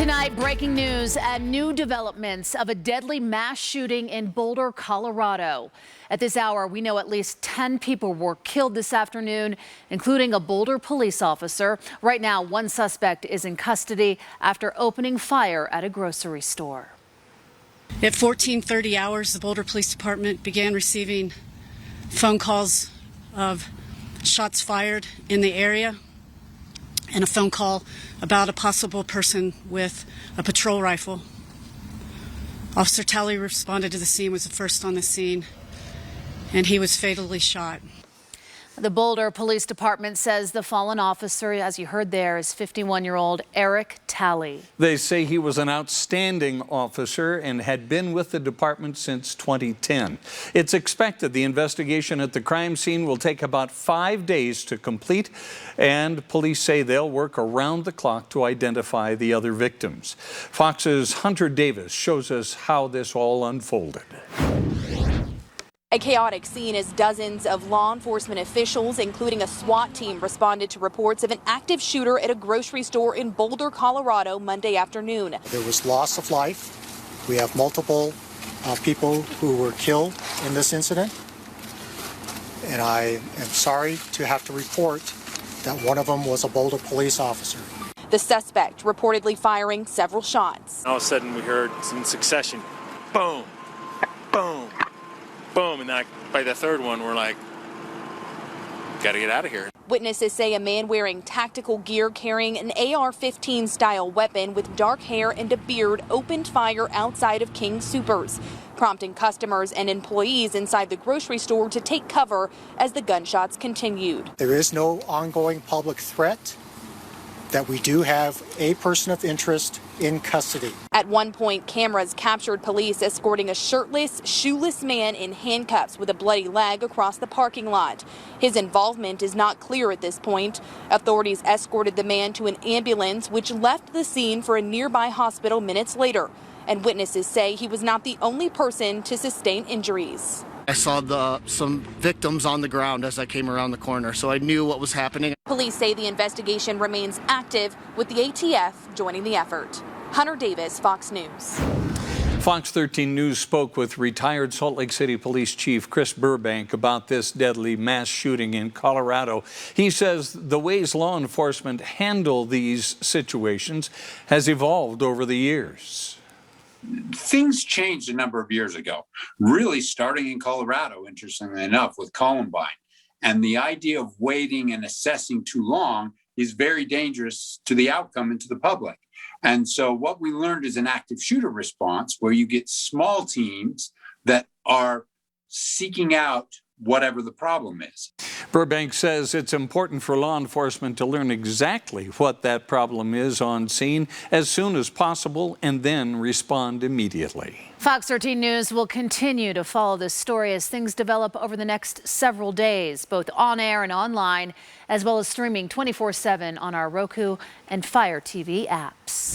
Tonight, breaking news and new developments of a deadly mass shooting in Boulder, Colorado. At this hour, we know at least 10 people were killed this afternoon, including a Boulder police officer. Right now, one suspect is in custody after opening fire at a grocery store. At 14:30 hours, the Boulder Police Department began receiving phone calls of shots fired in the area and a phone call about a possible person with a patrol rifle. Officer Talley responded to the scene, was the first on the scene, and he was fatally shot. The Boulder Police Department says the fallen officer, as you heard there, is 51-year-old Eric Talley. They say he was an outstanding officer and had been with the department since 2010. It's expected the investigation at the crime scene will take about 5 days to complete, and police say they'll work around the clock to identify the other victims. Fox's Hunter Davis shows us how this all unfolded. A chaotic scene as dozens of law enforcement officials, including a SWAT team, responded to reports of an active shooter at a grocery store in Boulder, Colorado, Monday afternoon. There was loss of life. We have multiple people who were killed in this incident. And I am sorry to have to report that one of them was a Boulder police officer. The suspect reportedly firing several shots. All of a sudden, we heard in succession, boom, boom, boom, and then by the third one, we're like, gotta get out of here. Witnesses say a man wearing tactical gear carrying an AR-15 style weapon with dark hair and a beard opened fire outside of King Soopers, prompting customers and employees inside the grocery store to take cover as the gunshots continued. There is no ongoing public threat. That we do have a person of interest in custody. At one point, cameras captured police escorting a shirtless, shoeless man in handcuffs with a bloody leg across the parking lot. His involvement is not clear at this point. Authorities escorted the man to an ambulance, which left the scene for a nearby hospital minutes later. And witnesses say he was not the only person to sustain injuries. I saw some victims on the ground as I came around the corner, so I knew what was happening. Police say the investigation remains active, with the ATF joining the effort. Hunter Davis, Fox News. Fox 13 News spoke with retired Salt Lake City Police Chief Chris Burbank about this deadly mass shooting in Colorado. He says the ways law enforcement handle these situations has evolved over the years. Things changed a number of years ago, really starting in Colorado, interestingly enough, with Columbine. And the idea of waiting and assessing too long is very dangerous to the outcome and to the public. And so what we learned is an active shooter response where you get small teams that are seeking out whatever the problem is. Burbank says it's important for law enforcement to learn exactly what that problem is on scene as soon as possible and then respond immediately. Fox 13 News will continue to follow this story as things develop over the next several days, both on air and online, as well as streaming 24/7 on our Roku and Fire TV apps.